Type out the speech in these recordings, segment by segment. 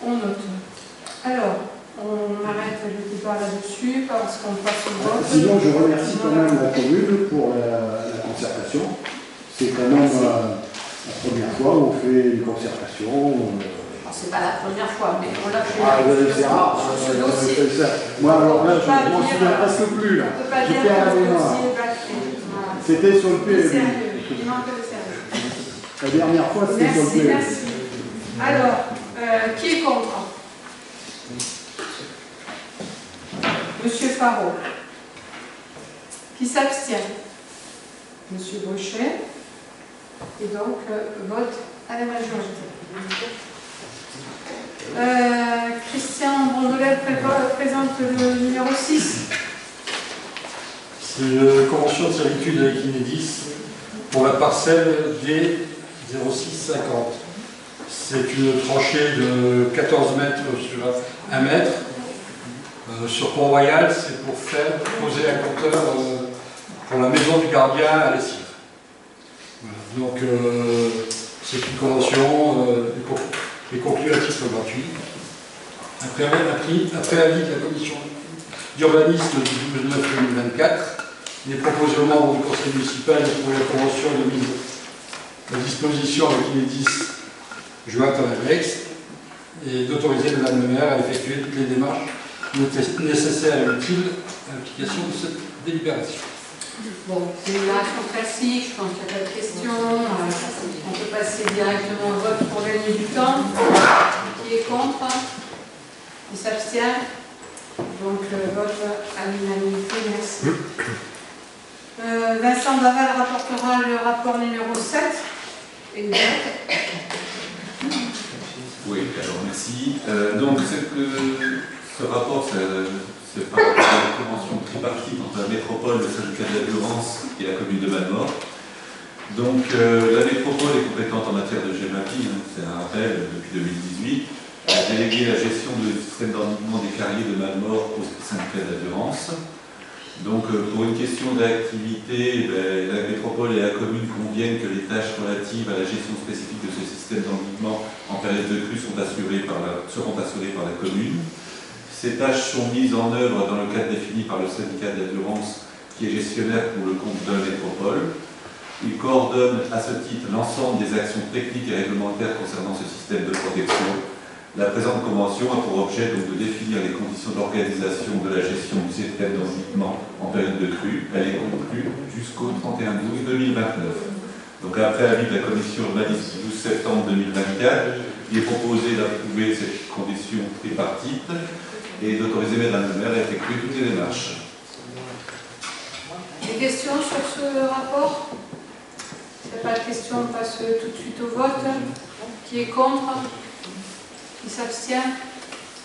On note. Alors, on arrête le débat là-dessus parce qu'on passe au vote. Sinon, je remercie quand même la commune pour la concertation. C'est quand même la première fois où on fait une concertation. C'est pas la première fois, mais on l'a fait. C'est rare. Moi, alors là, je ne m'en souviens presque plus. Là. On ne peut pas dire que le dossier est bâclé. C'était sur le PLU. Sérieux. Il manque de sérieux. La dernière fois, c'était sur le PLU. Merci. Alors, qui est contre? Monsieur Faro. Qui s'abstient? Monsieur Bauchet. Et donc, vote à la majorité. Christian Brondelet présente le numéro 6. C'est une convention de servitude avec Inédis pour la parcelle D0650. C'est une tranchée de 14 mètres sur 1 mètre. Sur Pont-Royal, c'est pour faire poser un compteur pour la maison du gardien à Lessive. Voilà. Donc, c'est une convention est conclue à titre gratuit. Après avis de la commission d'urbanisme du 12 9 2024, il est proposé aux membres du conseil municipal d'approuver la convention de mise à disposition avec Inédis jointe à l'AVEX et d'autoriser Madame le maire à effectuer toutes les démarches nécessaires et utiles à l'application de cette délibération. Bon, c'est une action classique, je pense qu'il n'y a pas de questions. On peut passer directement au vote pour gagner du temps. Qui est contre? Qui s'abstient? Donc, vote à l'unanimité, merci. Vincent Baval rapportera le rapport numéro 7. Et le vote. Oui, alors merci. Donc, ce rapport, c'est par rapport à la convention tripartite entre la métropole, le syndicat de la Violence et la commune de Malmort. Donc la métropole est compétente en matière de GEMAPI, c'est un rappel depuis 2018, elle a délégué la gestion du système d'endiguement des carriers de Malmort au syndicat de la Violence. Donc pour une question d'activité, la métropole et la commune conviennent que les tâches relatives à la gestion spécifique de ce système d'endiguement en période de crue seront assurées par la commune. Ces tâches sont mises en œuvre dans le cadre défini par le syndicat de la Violence qui est gestionnaire pour le compte de la métropole. Il coordonne à ce titre l'ensemble des actions techniques et réglementaires concernant ce système de protection. La présente convention a pour objet donc de définir les conditions d'organisation de la gestion du système d'endiguement en période de crue. Elle est conclue jusqu'au 31/12/2029. Donc après avis de la commission urbaniste du 12 septembre 2024, il est proposé d'approuver cette condition tripartite et d'autoriser Madame le maire à effectuer toutes les démarches. Des questions sur ce rapport? S'il n'y a pas de questions, on passe tout de suite au vote. Qui est contre? Qui s'abstient?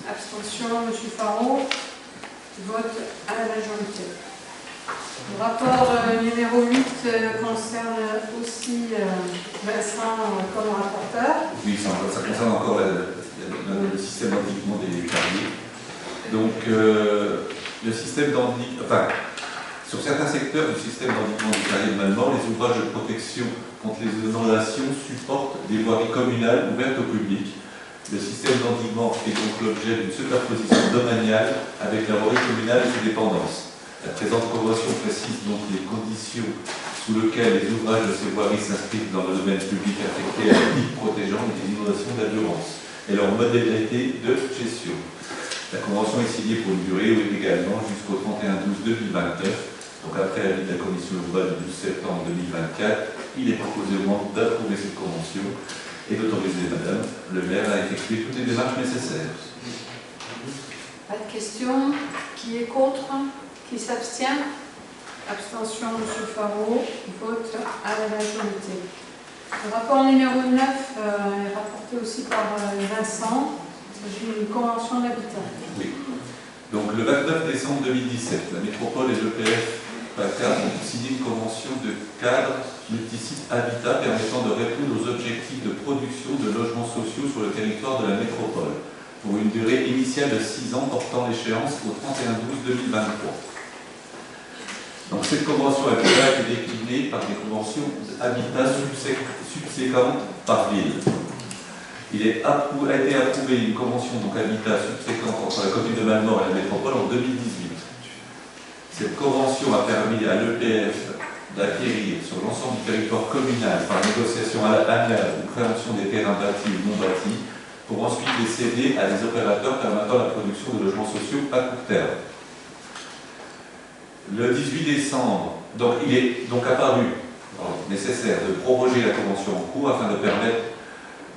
Abstention, M. Faro. Vote à la majorité. Le rapport numéro 8 concerne aussi Vincent comme rapporteur. Oui, ça concerne encore le système d'endiguement des carriers. Donc, le système d'endiguement, enfin, sur certains secteurs du système d'endiguement des carriers de Malmort, les ouvrages de protection contre les inondations supportent des voiries communales ouvertes au public. Le système d'endiguement est donc l'objet d'une superposition domaniale avec la voirie communale et ses dépendances. La présente convention précise donc les conditions sous lesquelles les ouvrages de ces voiries s'inscrivent dans le domaine public affecté à la digue protégeant des inondations de la Violence et leur modalité de gestion. La convention est signée pour une durée également jusqu'au 31/12/2029. Donc après avis de la commission urbaine du 12 septembre 2024, il est proposé au membre d'approuver cette convention et d'autoriser Madame le maire à effectuer toutes les démarches nécessaires. Pas de questions. Qui est contre? Qui s'abstient? Abstention, M. Faro. Vote à la majorité. Le rapport numéro 9 est rapporté aussi par Vincent. Il s'agit d'une convention d'habitat. Oui. Donc le 29 décembre 2017, la métropole et l'EPF ont signé une convention de cadre multisite habitat permettant de répondre aux objectifs de production de logements sociaux sur le territoire de la métropole pour une durée initiale de 6 ans portant l'échéance au 31/12/2023. Donc cette convention a déjà été déclinée par des conventions d'habitat subséquentes par ville. a été approuvé une convention donc habitat subséquente entre la commune de Malmort et la métropole en 2018. Cette convention a permis à l'EPF d'acquérir sur l'ensemble du territoire communal par négociation amiable ou préemption des terrains bâtis ou non bâtis pour ensuite les céder à des opérateurs permettant la production de logements sociaux à court terme. Le 18 décembre, donc il est donc apparu nécessaire de proroger la convention en cours afin de permettre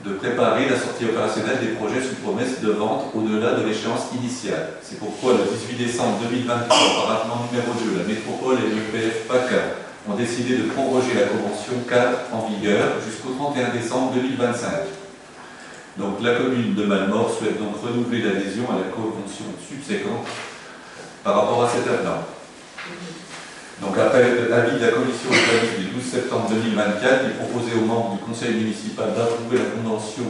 de préparer la sortie opérationnelle des projets sous promesse de vente au-delà de l'échéance initiale. C'est pourquoi le 18 décembre 2023, par avenant numéro 2, la métropole et l'EPF PACA ont décidé de proroger la convention 4 en vigueur jusqu'au 31 décembre 2025. Donc la commune de Malmort souhaite donc renouveler l'adhésion à la convention subséquente par rapport à cet avenant. Donc après l'avis de la commission urbaniste du 12 septembre 2024, il est proposé aux membres du conseil municipal d'approuver la convention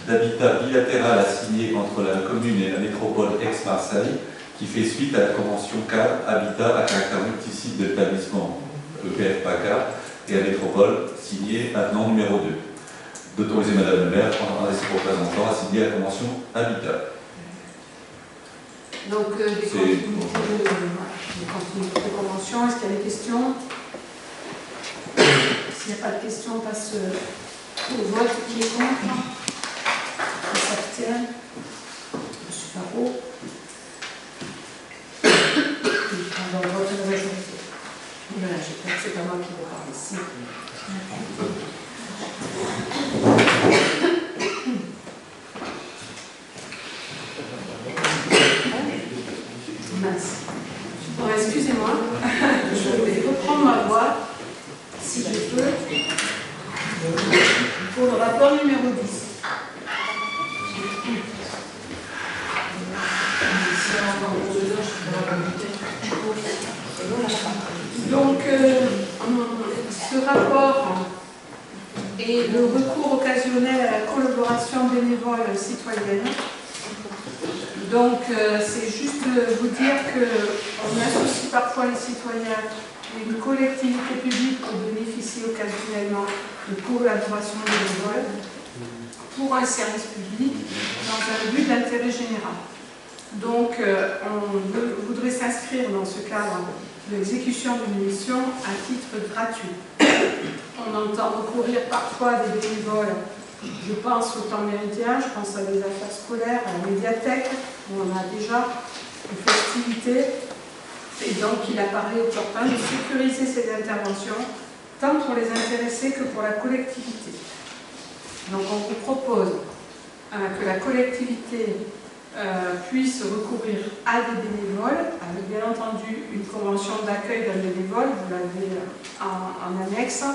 d'habitat bilatérale à signer entre la commune et la métropole Aix-Marseille, qui fait suite à la convention cadre habitat à caractère multisite de l'établissement EPF PACA et la métropole signée avenant numéro 2. D'autoriser Madame le maire en ses représentants à signer la convention habitat. Donc, des continuités de convention, est-ce qu'il y a des questions? S'il n'y a pas de questions, on passe au vote. Qui est contre? Qui s'abstient? Monsieur Parot. On va voter la majorité. Voilà, c'est pas moi qui vais parler ici. Bon, excusez-moi, je vais reprendre ma voix, si je peux, pour le rapport numéro 10. Donc, ce rapport est le recours occasionnel à la collaboration bénévole citoyenne. Donc, c'est juste vous dire qu'on associe parfois les citoyens et une collectivité publique pour bénéficier occasionnellement de collaboration bénévole pour un service public dans un but d'intérêt général. Donc, on voudrait s'inscrire dans ce cadre de l'exécution d'une mission à titre gratuit. On entend recourir parfois à des bénévoles. Je pense au temps méridien, je pense à des affaires scolaires, à la médiathèque, où on a déjà des festivités. Et donc, il apparaît opportun de sécuriser ces interventions, tant pour les intéressés que pour la collectivité. Donc, on vous propose que la collectivité puisse recourir à des bénévoles, avec bien entendu une convention d'accueil d'un bénévole, vous l'avez en annexe.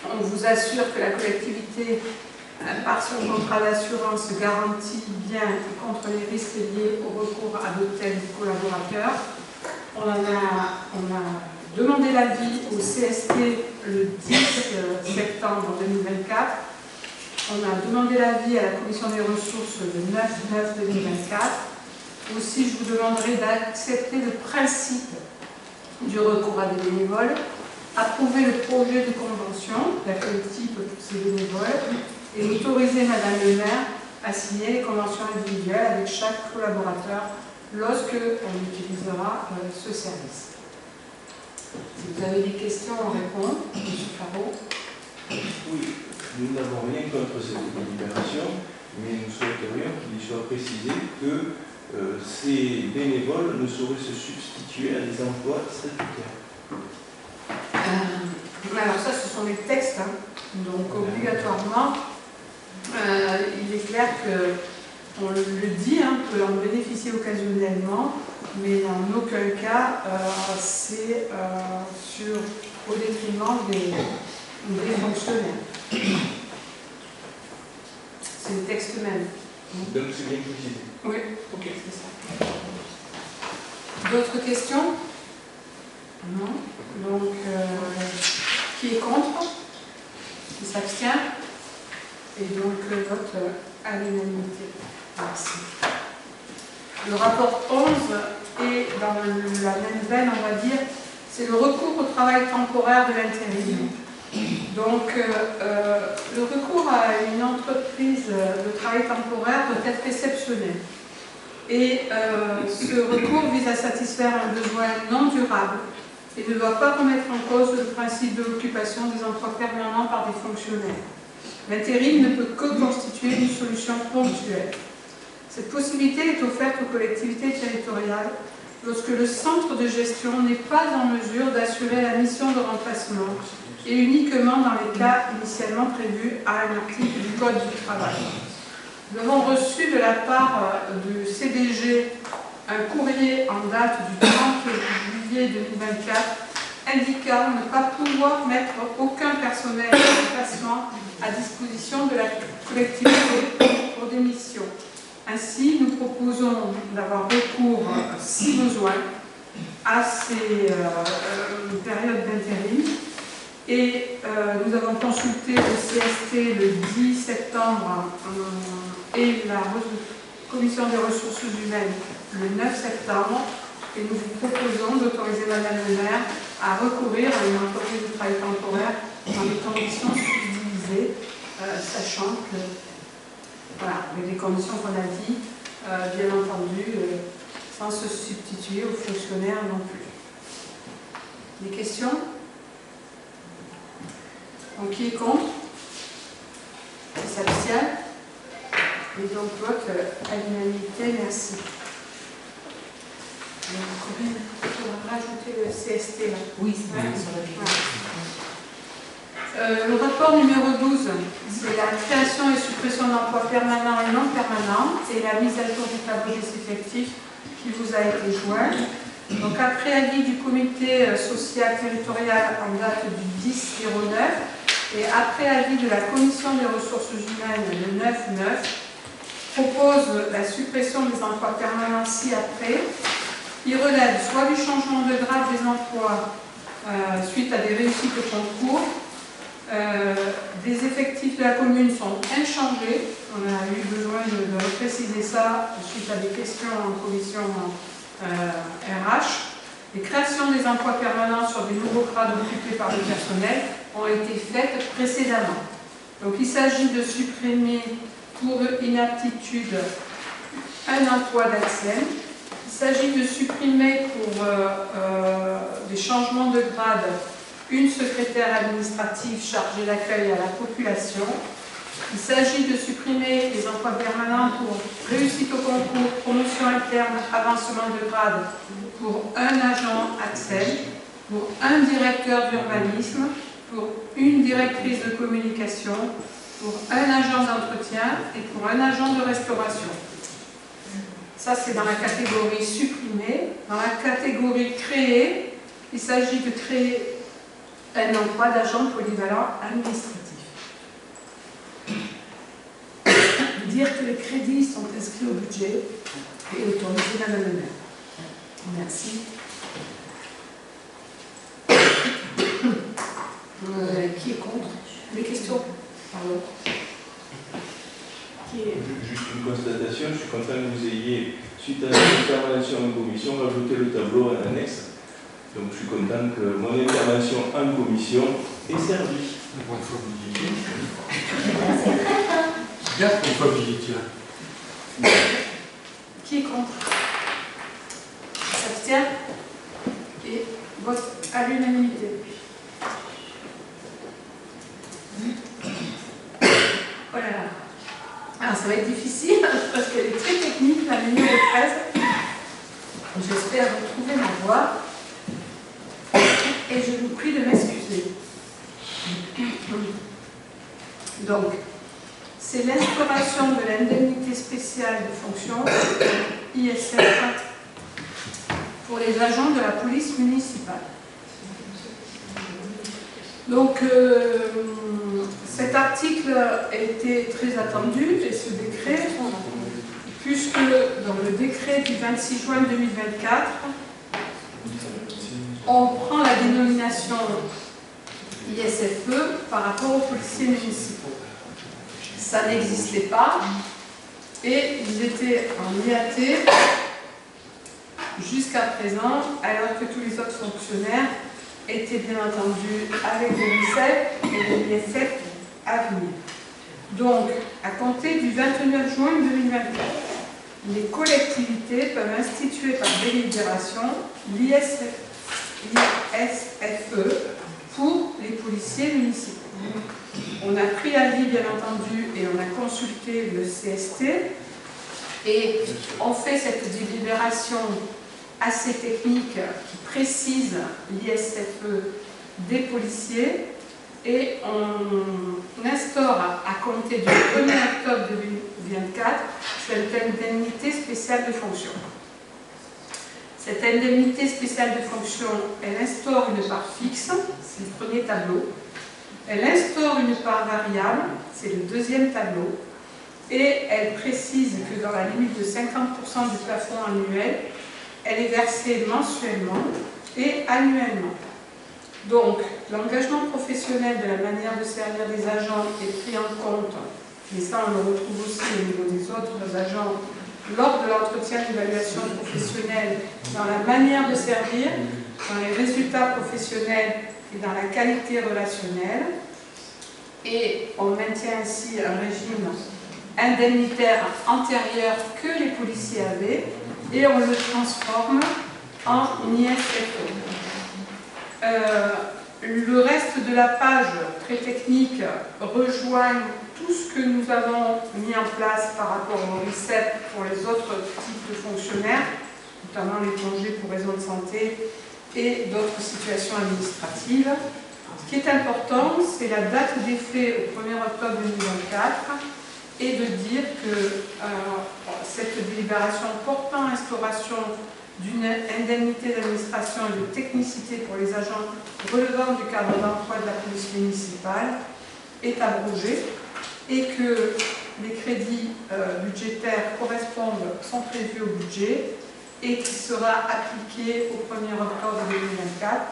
On vous assure que la collectivité, par son contrat d'assurance, garantit bien contre les risques liés au recours à de tels collaborateurs. On a demandé l'avis au CST le 10 septembre 2024. On a demandé l'avis à la Commission des ressources le 9/9/2024. Aussi, je vous demanderai d'accepter le principe du recours à des bénévoles, approuver le projet de convention d'accueil type pour ces bénévoles et autoriser Madame le maire à signer les conventions individuelles avec chaque collaborateur lorsque on utilisera ce service. Si vous avez des questions, on répond. Monsieur Parot. Oui, nous n'avons rien contre cette délibération, mais nous souhaiterions qu'il soit précisé que ces bénévoles ne sauraient se substituer à des emplois statutaires. Alors ça, ce sont les textes, hein. Donc obligatoirement, il est clair qu'on le dit, hein, on peut en bénéficier occasionnellement, mais en aucun cas c'est au détriment des fonctionnaires. C'est le texte même. Donc c'est bien précisé. Oui, ok, c'est ça. D'autres questions? Non. Donc, qui est contre? Qui s'abstient? Et donc, le vote à l'unanimité. Merci. Le rapport 11 est dans la même veine, on va dire, c'est le recours au travail temporaire de l'intérim. Donc, le recours à une entreprise de travail temporaire doit être exceptionnel. Et ce recours vise à satisfaire un besoin non durable et ne doit pas remettre en cause le principe de l'occupation des emplois permanents par des fonctionnaires. L'intérim ne peut que constituer une solution ponctuelle. Cette possibilité est offerte aux collectivités territoriales lorsque le centre de gestion n'est pas en mesure d'assurer la mission de remplacement et uniquement dans les cas initialement prévus à un article du Code du travail. Nous avons reçu de la part du CDG un courrier en date du 30 juillet 2024 indiquant ne pas pouvoir mettre aucun personnel de remplacement à disposition de la collectivité pour des missions. Ainsi, nous proposons d'avoir recours, si besoin, à ces périodes d'intérim. Et nous avons consulté le CST le 10 septembre et la Commission des ressources humaines le 9 septembre. Et nous vous proposons d'autoriser Madame le maire à recourir à une entreprise de travail temporaire dans des conditions subdivisées, sachant que, voilà, avec les conditions qu'on a dit, bien entendu, sans se substituer aux fonctionnaires non plus. Des questions? Donc, qui est contre? Qui s'abstient? Et donc, vote à l'unanimité, merci. Corinne, il faudra rajouter le CST là. Oui, c'est vrai. Le rapport numéro 12, c'est la création et suppression d'emplois permanents et non permanents et la mise à jour du tableau des effectifs qui vous a été joint. Donc, après avis du comité social territorial en date du 10/09 et après avis de la commission des ressources humaines le 9/9, propose la suppression des emplois permanents ci-après. Il relève soit du changement de grade des emplois suite à des réussites au concours. Des effectifs de la commune sont inchangés. On a eu besoin de préciser ça suite à des questions en commission RH. Les créations des emplois permanents sur des nouveaux grades occupés par le personnel ont été faites précédemment. Donc il s'agit de supprimer pour inaptitude un emploi d'AXEN. Il s'agit de supprimer pour des changements de grade une secrétaire administrative chargée d'accueil à la population. Il s'agit de supprimer les emplois permanents pour réussite au concours, promotion interne, avancement de grade pour un agent AXEN, pour un directeur d'urbanisme, pour une directrice de communication, pour un agent d'entretien et pour un agent de restauration. Ça, c'est dans la catégorie supprimée. Dans la catégorie créée, il s'agit de créer un emploi d'agent polyvalent administratif. Dire que les crédits sont inscrits au budget et autoriser Madame le maire. Merci. Qui est contre? Les questions? Pardon. Juste une constatation, je suis content que vous ayez, suite à l'intervention en commission, rajouté le tableau en annexe. Donc je suis content que mon intervention en commission ait servi. Pour une fois que vous dites. Bien, pour une fois que vous dites. Qui est contre? S'abstient et vote à l'unanimité. Oh là là. Alors ça va être difficile parce qu'elle est très technique, la numéro 13. J'espère retrouver ma voix. Et je vous prie de m'excuser. Donc, c'est l'instauration de l'indemnité spéciale de fonction, ISF, pour les agents de la police municipale. Donc, cet article était très attendu, et ce décret, puisque dans le décret du 26 juin 2024, on prend la dénomination ISFE par rapport aux policiers municipaux. Ça n'existait pas et ils étaient en IAT jusqu'à présent, alors que tous les autres fonctionnaires était bien entendu avec le l'ISEP et le l'ISF à venir. Donc, à compter du 29 juin 2024, les collectivités peuvent instituer par délibération l'ISFE pour les policiers municipaux. On a pris avis, bien entendu, et on a consulté le CST, et on fait cette délibération assez technique qui précise l'ISFE des policiers, et on instaure à compter du 1er octobre 2024 cette indemnité spéciale de fonction. Cette indemnité spéciale de fonction, elle instaure une part fixe, c'est le premier tableau. Elle instaure une part variable, c'est le deuxième tableau. Et elle précise que dans la limite de 50% du plafond annuel, elle est versée mensuellement et annuellement. Donc, l'engagement professionnel de la manière de servir des agents est pris en compte, mais ça on le retrouve aussi au niveau des autres agents, lors de l'entretien d'évaluation professionnelle, dans la manière de servir, dans les résultats professionnels et dans la qualité relationnelle. Et on maintient ainsi un régime indemnitaire antérieur que les policiers avaient, et on le transforme en ISFE. Le reste de la page, très technique, rejoint tout ce que nous avons mis en place par rapport au RICEP pour les autres types de fonctionnaires, notamment les congés pour raison de santé et d'autres situations administratives. Ce qui est important, c'est la date d'effet au 1er octobre 2024 et de dire que cette délibération portant instauration d'une indemnité d'administration et de technicité pour les agents relevant du cadre d'emploi de la police municipale est abrogée et que les crédits budgétaires sont prévus au budget et qui sera appliqué au 1er octobre 2024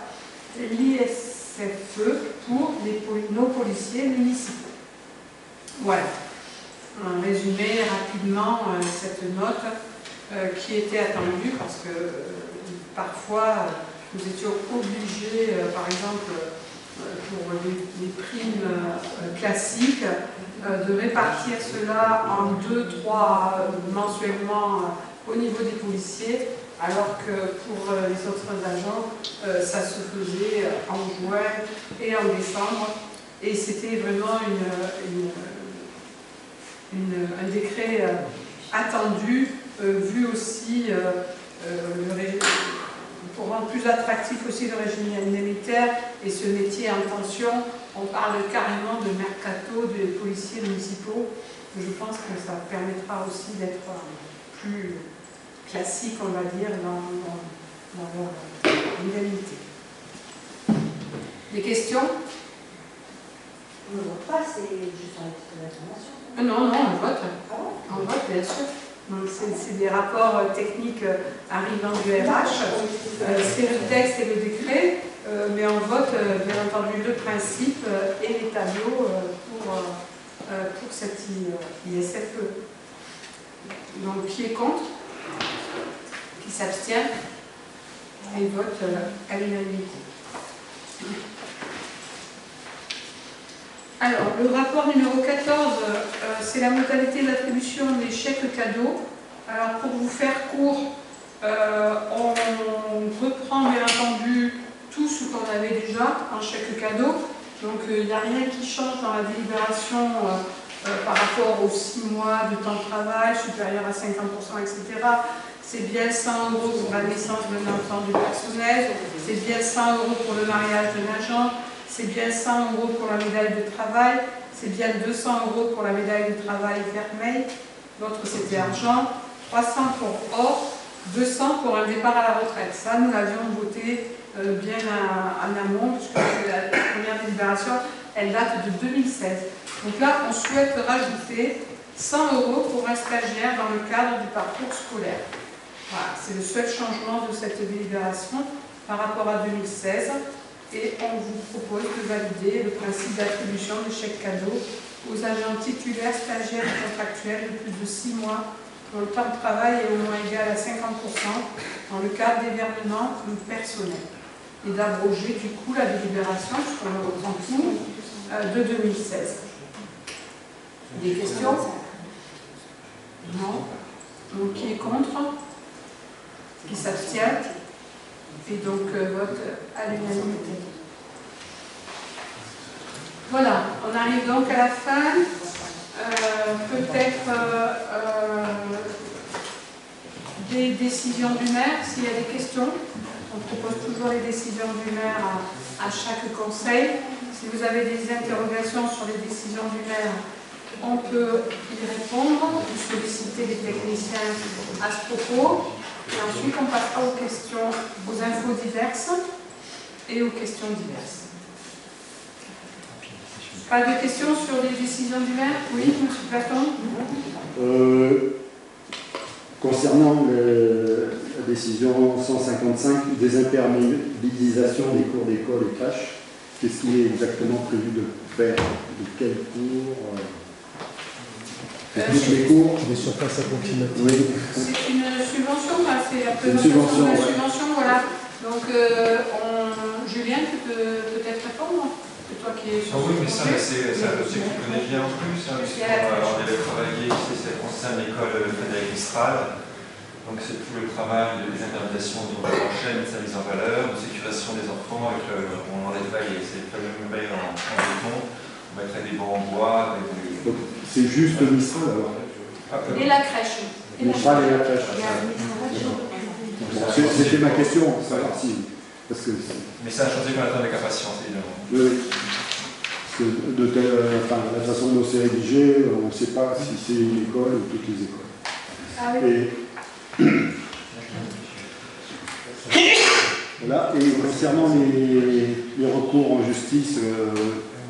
l'ISFE pour nos policiers municipaux. Voilà. Un résumé rapidement cette note qui était attendue parce que parfois nous étions obligés, par exemple pour les primes classiques, de répartir cela en 2-3 mensuellement au niveau des policiers, alors que pour les autres agents, ça se faisait en juin et en décembre, et c'était vraiment un décret attendu, vu aussi pour rendre plus attractif aussi le régime indemnitaire et ce métier en tension. On parle carrément de mercato des policiers municipaux. Je pense que ça permettra aussi d'être plus classique, on va dire, dans leur indemnité. Des questions? On ne vote pas, c'est juste un titre d'information. Non, on vote. Ah bon? On vote, bien sûr. C'est des rapports techniques arrivant du RH. C'est le texte et le décret, mais on vote, bien entendu, le principe et les tableaux pour cette ISFE. Donc, qui est contre? Qui s'abstient? Et vote à l'unanimité. Alors, le rapport numéro 14, c'est la modalité d'attribution des chèques cadeaux. Alors, pour vous faire court, on reprend bien entendu tout ce qu'on avait déjà en chèque cadeau. Donc, il n'y a rien qui change dans la délibération par rapport aux 6 mois de temps de travail supérieur à 50%, etc. C'est bien 100 € pour la naissance d'un enfant du personnel, c'est bien 100 € pour le mariage d'un agent, c'est bien 100 € pour la médaille de travail, c'est bien 200 € pour la médaille de travail vermeil, l'autre c'était argent, 300 pour or, 200 pour un départ à la retraite. Ça, nous l'avions voté bien en amont, puisque la première délibération, elle date de 2016. Donc là, on souhaite rajouter 100 € pour un stagiaire dans le cadre du parcours scolaire. Voilà, c'est le seul changement de cette délibération par rapport à 2016. Et on vous propose de valider le principe d'attribution de chèques cadeaux aux agents titulaires, stagiaires et contractuels de plus de 6 mois dont le temps de travail est au moins égal à 50% dans le cadre des versements personnels. et d'abroger du coup la délibération sur le concours de 2016. Des questions? Non. Donc qui est contre? Qui s'abstient? Et donc vote à l'unanimité. Voilà, on arrive donc à la fin. Peut-être des décisions du maire, s'il y a des questions. On propose toujours les décisions du maire à chaque conseil. Si vous avez des interrogations sur les décisions du maire, on peut y répondre, ou solliciter les techniciens à ce propos. Et ensuite, on passera aux questions, aux infos diverses et aux questions diverses. Pas de questions sur les décisions du maire? Oui, M. Platon? Concernant la décision 155, désimperméabilisation des cours d'école et crèches, qu'est-ce qui est exactement prévu de faire? De quel cours? Tous les cours? Des surfaces approximatives. Oui. C'est une subvention, c'est la Une présentation subvention, de la ouais. subvention, voilà. Donc, Julien, tu peux peut-être répondre? C'est toi qui es sur Oui, mais ça, projet. c'est un dossier que tu connais bien en plus, hein, puisqu'on avait travaillé, ça concerne l'école Frédéric Mistral. Donc c'est tout le travail de désintermédiation de chaîne, de sa mise en valeur, de sécurisation des enfants, avec on enlèverait ces fameux murets en béton, on mettrait des bancs en bois. C'est juste Mistral alors? Et la crèche. Mistral et la crèche. C'était ma question, savoir si. Parce que, mais c'est un chantier qu'on attend avec impatience, évidemment. oui. Parce que la façon dont c'est rédigé, on ne sait pas si c'est une école ou toutes les écoles. Ah oui. Voilà. Et concernant les recours en justice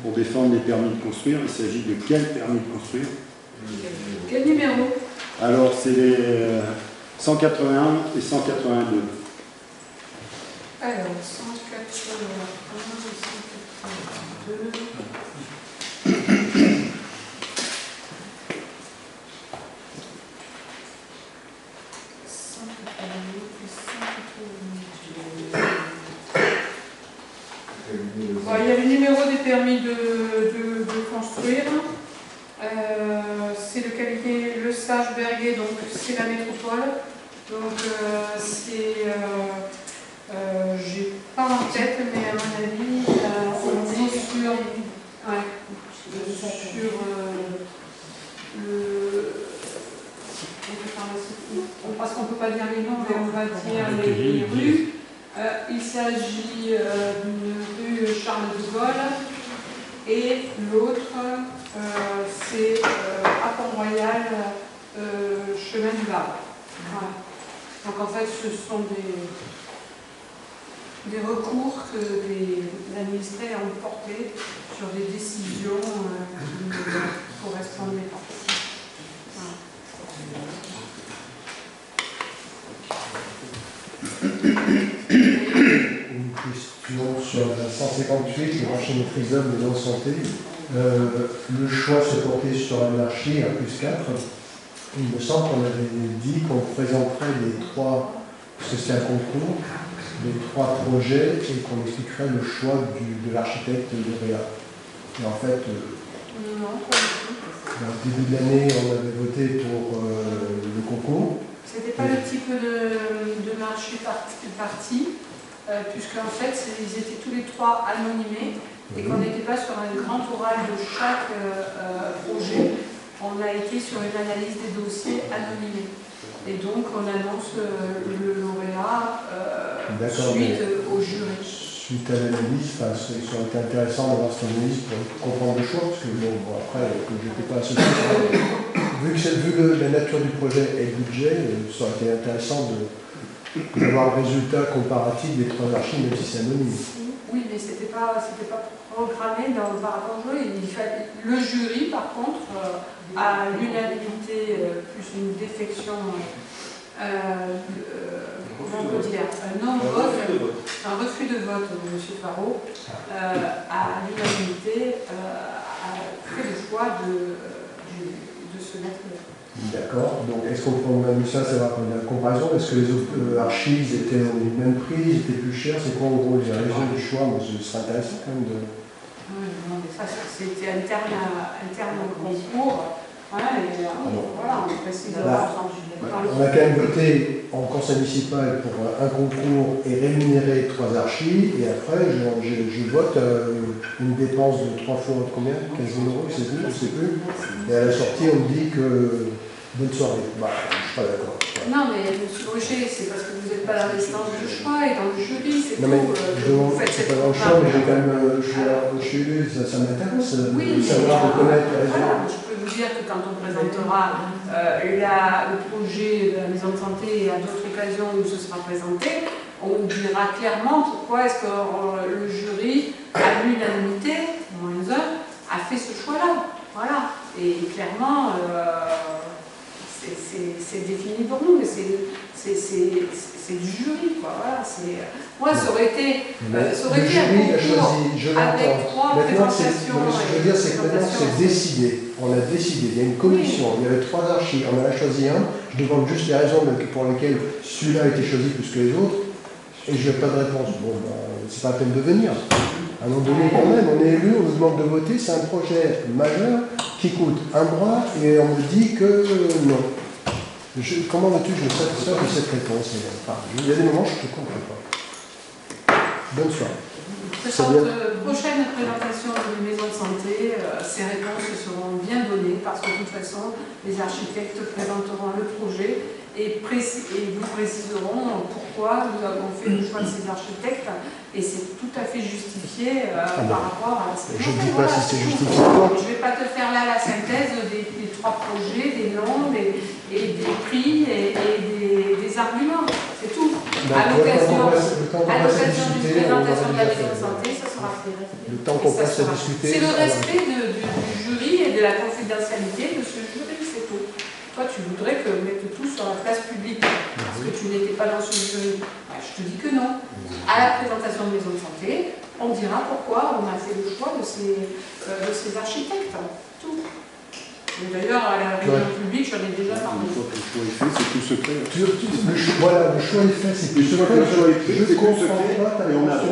pour défendre les permis de construire, il s'agit de quel permis de construire? Quel numéro? Alors, c'est les 181 et 182. Alors, 181 et 182. Bon, il y a le numéro des permis de construire. C'est le cabinet Le Sage Berguet, donc c'est la métropole. Donc j'ai pas en tête, mais à mon avis, on est sur parce qu'on ne peut pas dire les noms, mais on va dire les rues. Il s'agit d'une rue Charles de Gaulle et l'autre c'est à Pont-Royal, chemin du Var. Voilà. Donc en fait ce sont des recours que les administrés ont portés sur des décisions qui ne correspondaient pas. Une question sur la 158, le marché maîtrisable des non-santé. Le choix se portait sur l'anarchie à +4. Il me semble qu'on avait dit qu'on présenterait les trois, parce que c'est un concours, les trois projets et qu'on expliquerait le choix de l'architecte lauréat. Et en fait, au début de l'année, on avait voté pour le concours. C'était pas le type de marché parti, puisque en fait ils étaient tous les trois anonymés et qu'on n'était pas sur un grand oral de chaque projet. On a été sur une analyse des dossiers anonymés. Et donc on annonce le lauréat suite au jury. Suite à l'analyse, ça aurait été intéressant d'avoir cette analyse pour comprendre le choix, parce que bon, après, comme je n'étais pas associé, vu que la nature du projet et le budget, ça aurait été intéressant d'avoir le résultat comparatif des trois archives, même si c'est anonyme. Oui, mais c'était pas programmé par rapport au jury. Le jury, par contre, à l'unanimité plus une défection, comment on peut dire, non-vote, un refus de vote de M. Faro, à l'unanimité, a fait le choix de ce fenêtre-là. D'accord. Donc, est-ce qu'on a vu ça, c'est vrai qu'on a une comparaison? Est-ce que les autres archives étaient au même prix, étaient plus chères? C'est quoi en gros les raisons du choix? Mais ce serait intéressant quand même de. Non, mais ça, c'était interne au concours. Voilà, voilà, on précisera. On a quand même voté en conseil municipal pour un concours et rémunérer 3 archives, et après je vote une dépense de 3 fois combien? 15 000 euros, je ne sais plus. Et à la sortie, on me dit que bonne soirée. Bah, je ne suis pas d'accord. Non, mais M. Rocher, c'est parce que vous n'êtes pas dans l'instance de choix et dans le jury, c'est tout. Non, mais Vous faites c'est cette pas dans le choix, mais j'ai quand campagne. même, je suis élu, ça m'intéresse Oui, de savoir reconnaître les raisons. voilà, je peux vous dire que quand on présentera le projet de la maison de santé et à d'autres occasions où ce sera présenté, on dira clairement pourquoi est-ce que le jury, à l'unanimité, moins 1, a fait ce choix-là. Voilà. Et clairement, c'est défini pour nous, mais c'est du jury, quoi. Voilà, moi, ça aurait été Le un jury a concours choisi, je avec l'entends. 3 Maintenant, présentations. je veux dire, c'est que maintenant, c'est décidé. On a décidé. Il y a une commission, il y avait 3 archives, on en a choisi un. Je demande juste les raisons pour lesquelles celui-là a été choisi plus que les autres, et je n'ai pas de réponse. Bon, c'est pas la peine de venir. À un moment donné, quand même, on est élu, on nous demande de voter, c'est un projet majeur qui coûte un bras, et on me dit que non. Comment veux-tu que je me satisfasse de cette réponse? Il y a des moments où je ne comprends pas. Bonne soirée. Prochaine présentation de maisons de santé, ces réponses seront bien données parce que de toute façon, les architectes présenteront le projet et vous préciseront pourquoi nous avons fait le choix de ces architectes et c'est tout à fait justifié par rapport à ce je ne dis pas si c'est justifié ou non. Je ne vais pas te faire là la synthèse des 3 projets, des noms, et des prix et des arguments. C'est tout. À l'occasion d'une présentation de la maison de santé, ça sera fait. Le temps qu'on passe à discuter. C'est le respect du jury et de la confidentialité de ce jury, c'est tout. Toi, tu voudrais que mette tout sur la place publique parce que tu n'étais pas dans ce jury. Je te dis que non. À la présentation de maison de santé, on dira pourquoi on a fait le choix de ces architectes. Tout. D'ailleurs, à la réunion publique, j'en ai déjà parlé. Le choix est fait, c'est tout secret. Voilà, le choix est fait, c'est plus secret. Je ne comprends pas ta réponse.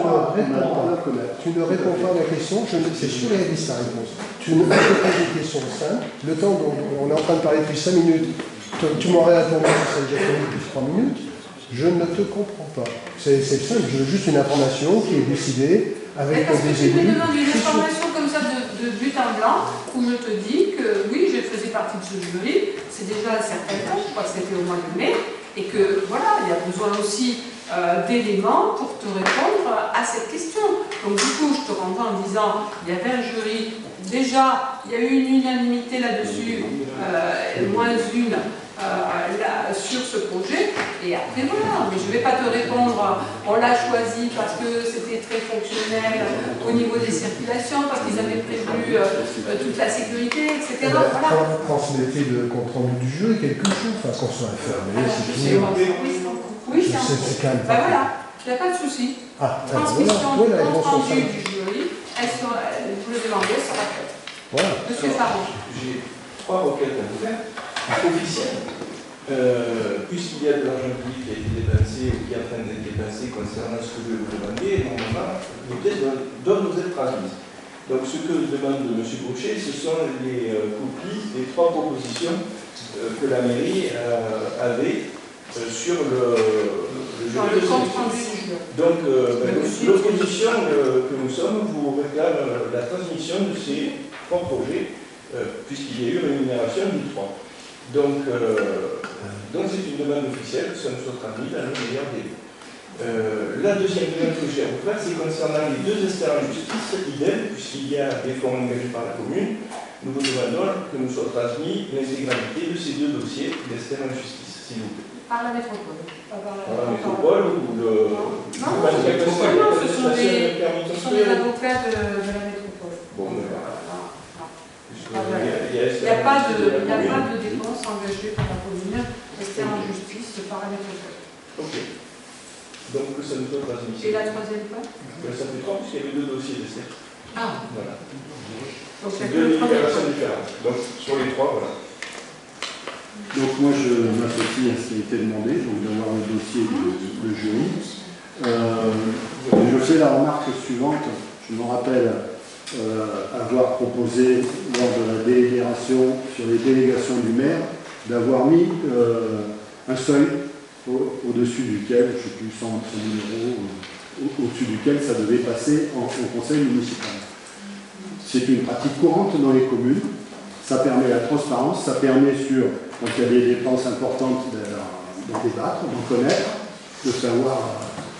Tu ne réponds pas à ma question, c'est surréaliste ta réponse. Tu me poses une question simple. Le temps dont on est en train de parler depuis 5 minutes, tu m'aurais répondu si ça a déjà fait depuis 3 minutes. Je ne te comprends pas. C'est simple, je veux juste une information qui est décidée avec des élus. Tu me demandes une information comme ça de but en blanc, où je te dis que oui, je faisais partie de ce jury, c'est déjà un certain temps, je crois que c'était au mois de mai, et que voilà, il y a besoin aussi d'éléments pour te répondre à cette question. Donc du coup, je te renvoie en disant, il y avait un jury, déjà, il y a eu une unanimité là-dessus, moins une, sur ce projet, et après voilà, mais je ne vais pas te répondre, on l'a choisi parce que c'était très fonctionnel au niveau des circulations, parce qu'ils avaient prévu toute la sécurité, etc. Voilà. Transmettez le compte rendu du jury, quelque chose, enfin qu'on soit informé, c'est tout. Oui, c'est calme. Ben voilà, il n'y a pas de souci. Transmission du compte rendu du jury, vous le demandez, ça sera fait. Voilà. Monsieur Farron. J'ai 3 requêtes à vous faire, officielles. Puisqu'il y a de l'argent public qui a été dépensé ou qui est en train d'être dépensé concernant ce que je vais vous demander, normalement, les pièces doivent nous être transmises. Donc ce que demande M. Boucher, ce sont les copies des 3 propositions que la mairie avait sur le compte rendu. Donc l'opposition que nous sommes vous réclame la transmission de ces 3 projets, puisqu'il y a eu une rémunération du 3. Donc c'est une demande officielle, que ça nous soit transmis dans le meilleur délai. La deuxième demande que j'ai à vous faire, c'est concernant les 2 experts en justice, idem, puisqu'il y a des fonds engagés par la commune, nous vous demandons que nous soit transmis l'intégralité de ces 2 dossiers d'experts en justice, s'il vous plaît. Par la métropole. Par la métropole ou le... Non, ce sont des avocats de la métropole. Bon, il n'y a pas de dépenses engagées par la commune, rester en justice par la métropole. Ok. Donc ça nous doit transmettre. Et la troisième fois Ça fait 3 puisqu'il y avait 2 dossiers de certes. Ah. Voilà. Donc c'est 2 délibérations différentes. Donc sur les 3, voilà. Donc moi je m'associe à ce qui a été demandé, donc d'avoir le dossier de jury. Je fais la remarque suivante, je me rappelle avoir proposé lors de la délibération sur les délégations du maire d'avoir mis un seuil au-dessus duquel, je ne sais plus, 100 000 euros, au-dessus duquel ça devait passer au conseil municipal. C'est une pratique courante dans les communes, ça permet la transparence, ça permet quand il y a des dépenses importantes d'en débattre, d'en connaître, de savoir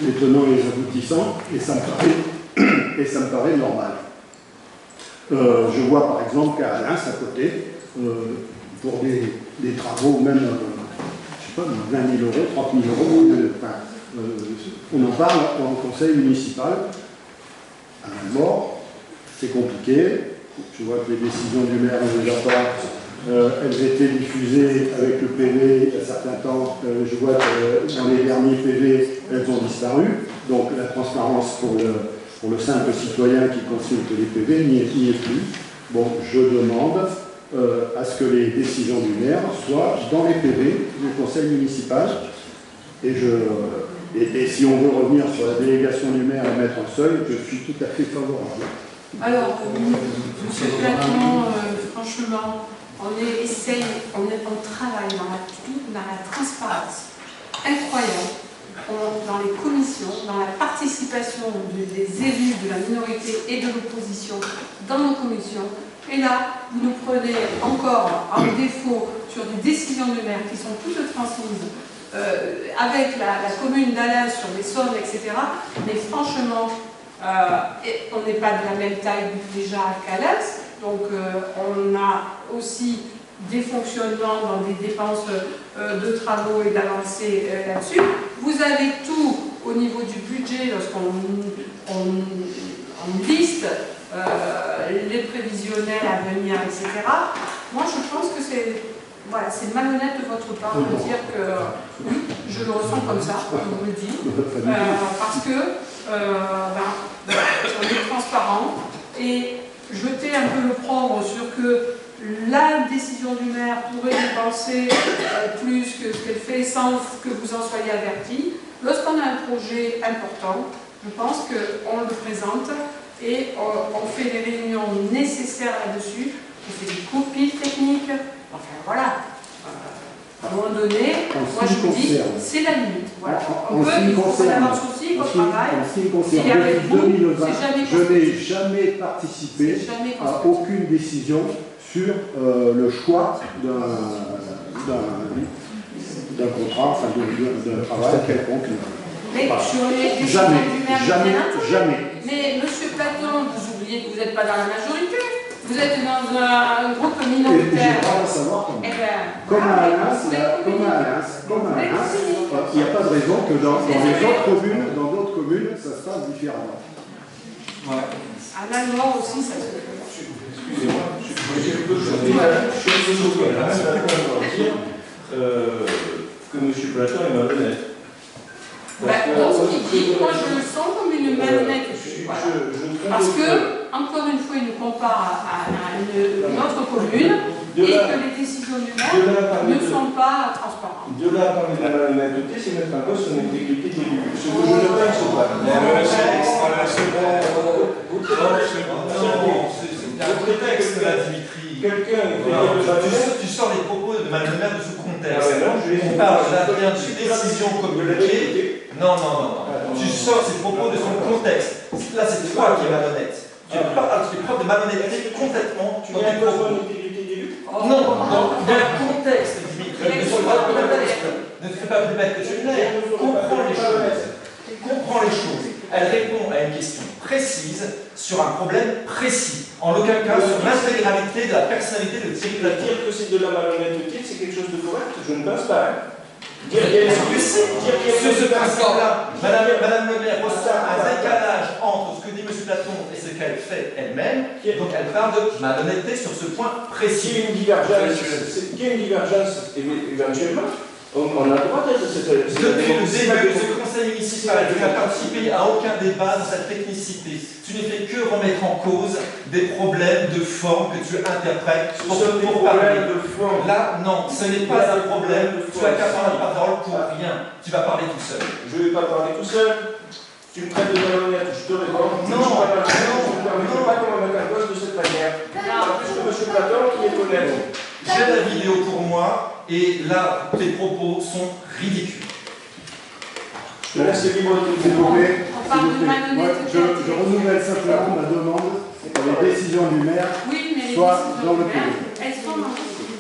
les tenants et les aboutissants, et ça me paraît normal. Je vois par exemple qu'à Alain, à côté, pour des travaux, même, je ne sais pas, 20 000 euros, 30 000 euros, on en parle au conseil municipal. À la mort, c'est compliqué. Je vois que les décisions du maire, elles étaient diffusées avec le PV il y a un certain temps. Je vois que dans les derniers PV, elles ont disparu. Donc la transparence pour le simple citoyen qui consulte les PV n'y est plus. Bon, je demande à ce que les décisions du maire soient dans les PV du conseil municipal. Et si on veut revenir sur la délégation du maire et mettre un seuil, je suis tout à fait favorable. Alors, monsieur Platon, franchement, on travaille dans la transparence incroyable. Dans les commissions, dans la participation des élus de la minorité et de l'opposition dans nos commissions. Et là, vous nous prenez encore en défaut sur des décisions du maire qui sont toutes transmises avec la commune d'Alain sur les sommes, etc. Mais franchement, on n'est pas de la même taille déjà qu'Alain, donc on a aussi des fonctionnements dans des dépenses de travaux et d'avancées là-dessus. Vous avez tout au niveau du budget lorsqu'on liste les prévisionnels à venir, etc. Moi, je pense que c'est malhonnête de votre part de dire que oui, je le ressens comme ça, je vous le dis, parce que on est transparent et jeter un peu l'opprobre sur que la décision du maire pourrait dépenser plus que ce qu'elle fait sans que vous en soyez avertis. Lorsqu'on a un projet important, je pense qu'on le présente et on fait les réunions nécessaires là-dessus, on fait des copies techniques, enfin voilà. À un moment donné, moi je vous dis, c'est la limite. Voilà. On peut avoir souci au travail. En ce qui me concerne, depuis 2020, je n'ai jamais participé à aucune décision sur le choix d'un contrat, enfin d'un travail quelconque. Mais sur les décisions du maire, jamais. Mais monsieur Platon, vous oubliez que vous n'êtes pas dans la majorité. Vous êtes dans un groupe minoritaire. J'ai pas à savoir comment. Comme à Alain, il n'y a pas de raison que dans d'autres communes, ça se passe différemment. Ouais. À la mort aussi, ça se fait. Excusez-moi, je suis dire que M. Platon est malhonnête. Dans ce qu'il dit, moi je le sens comme une malhonnête. Parce que, encore une fois, il nous compare à une autre commune et que les décisions du maire ne sont pas transparentes. De là à parler de la malhonnêteté, c'est mettre en cause son intégrité d'élu. Ce que je ne pense pas. C'est un prétexte là, Dimitri. Tu sors les propos de Mme le maire de ce contexte. On parle d'un décision communiquée. Non. Tu sors ces propos de son contexte. Là, c'est toi qui es malhonnête. Tu fais preuve de malhonnêteté complètement. Tu viens pas sur l'intégrité d'élu ? Non, il y a un contexte, Dimitri. Ne te fais pas plus bête que tu l'es. Comprends les choses. Elle répond à une question précise sur un problème précis. En aucun cas sur l'intégralité de la personnalité de Thierry Platon. Dire que c'est de la malhonnêteté, c'est quelque chose de correct? Je ne pense pas. Sur ce principe-là, Madame le maire ressent un décalage entre ce que dit M. Platon et ce qu'elle fait elle-même. Donc elle parle de malhonnêteté sur ce point précis. Il y a une divergence éventuellement. On a le droit de Depuis le début de ce conseil municipal, tu n'as participé à aucun débat dans sa technicité. Tu n'es fait que remettre en cause des problèmes de forme que tu interprètes pour parler. de forme. Là, non, ce n'est pas un problème. Tu as qu'à prendre la parole pour rien. Tu vas parler tout seul. Je ne vais pas parler tout seul. Tu me traites de malhonnête, je te réponds. Non, je ne permets pas qu'on me mette en cause de cette manière. En plus que M. Platon qui est honnête. J'ai la vidéo pour moi et là, tes propos sont ridicules. Je te laisse libre de te développer. On parle de malhonnêteté. Je renouvelle simplement ma demande que les décisions du maire Oui, mais les soient décisions dans le du maire, privé. elles sont dans le privé.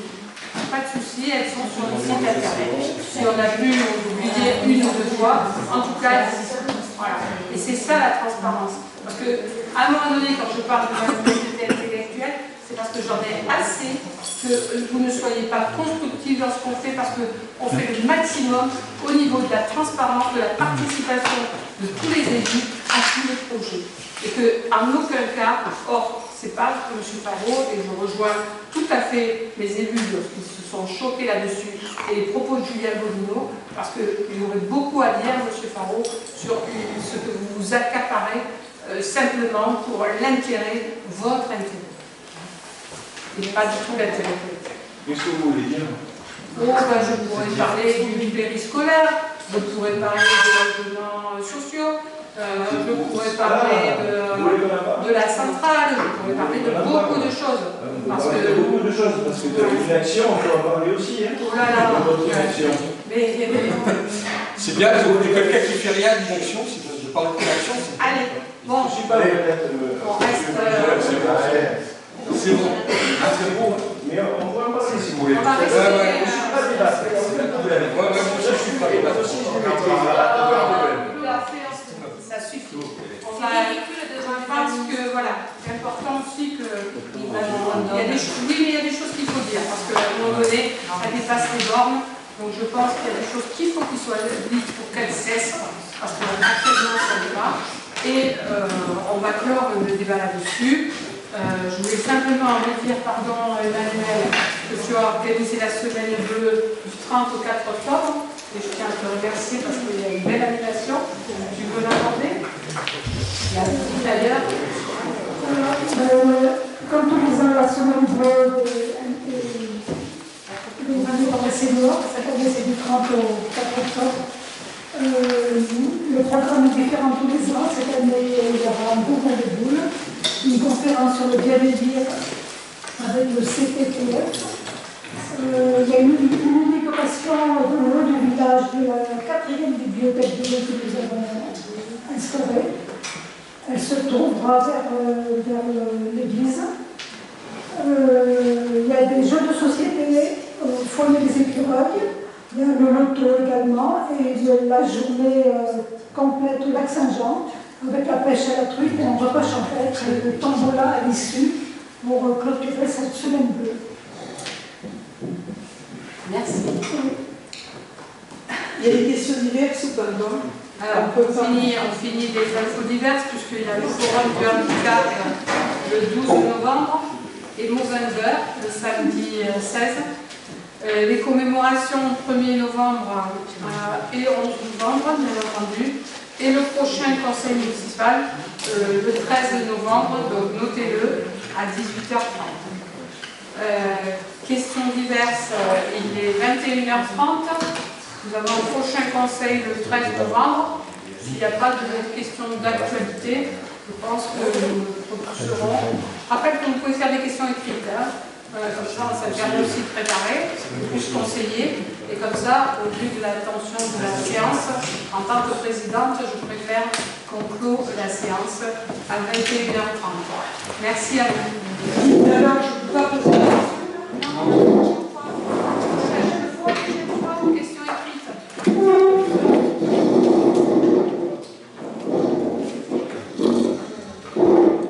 Pas de souci, elles sont sur le site internet. Si on a pu oublier une ou deux fois, en tout cas, elles y sont. Voilà. Et c'est ça la transparence. Parce que, à un moment donné, quand je parle de malhonnêteté intellectuelle, c'est parce que j'en ai assez que vous ne soyez pas constructifs dans ce qu'on fait, parce qu'on fait le maximum au niveau de la transparence, de la participation de tous les élus à tous les projets. Et qu'en aucun cas, or, c'est pas M. Parot, et je rejoins tout à fait les élus qui se sont choqués là-dessus, et les propos de Julien Godinot, parce qu'il y aurait beaucoup à dire, M. Parot, sur ce que vous vous accaparez simplement pour l'intérêt, votre intérêt. Et pas du tout l'intérêt collectif. Qu'est-ce que vous voulez dire? Oh, ben, je pourrais parler du périscolaire, je pourrais parler des logements sociaux, je pourrais parler de la centrale, je pourrais parler de beaucoup de choses. Parce que beaucoup de choses, parce que de l'inaction, on peut en parler aussi. Hein, oh là là, de votre inaction. C'est bien, parce que quelqu'un qui fait rien d'inaction, je parle d'inaction. Allez, bon, Je ne suis pas honnête. on reste. C'est bon. Ah, c'est bon. Mais on peut en parler si vous voulez. On va rester. Je ne suis pas débattre, c'est pas le problème. Je suis pas débattre aussi, je ne maîtrise pas. Ça suffit. Je pense que voilà, c'est important aussi que il y a des choses, oui, mais il y a des choses qu'il faut dire parce qu'à un moment donné, ça dépasse les bornes. Donc je pense qu'il y a des choses qu'il faut qu'ils soient dites pour qu'elles cessent parce qu'actuellement ça ne va pas. Et on va clore le débat là-dessus. Je voulais simplement redire, pardon Emmanuel, que tu as organisé la semaine bleue du 30 au 4 octobre. Et je tiens à te remercier parce qu'il y a une belle animation. Tu veux l'aborder? D'ailleurs. Comme tous les ans, la semaine bleue des années dans les seniors, cette année c'est du 30 au 4 octobre. Le programme est différent tous les ans. Cette année, il y aura un mouvement de boule, une conférence sur le bien-être avec le CPTF. Il y a une inauguration dans le haut du village de la 4e bibliothèque de l'eau que nous avons instaurée. Elle se trouvera vers l'église. Il y a des jeux de société au foyer des écureuils. Il y a le loto également et la journée complète au lac Saint-Jean avec la pêche à la truite et un repas champêtre et le tombola à l'issue pour clôturer cette semaine bleue. Merci. Il y a des questions diverses ou pas, non? Alors, on finit les infos diverses puisqu'il y a le forum du handicap le 12 novembre et Movember le samedi 16. Les commémorations 1er novembre et 11 novembre, bien entendu. Et le prochain conseil municipal le 13 novembre, donc notez-le, à 18h30. Questions diverses, il est 21h30. Nous avons un prochain conseil le 13 novembre. S'il n'y a pas de questions d'actualité, je pense que nous serons. Je rappelle que vous pouvez faire des questions écrites. Comme ça, ça permet aussi de préparer, de plus conseiller. Et comme ça, au vu de l'attention de la séance, en tant que présidente, je préfère qu'on clôt la séance à 21h30. Merci à vous. Alors, je ne peux pas poser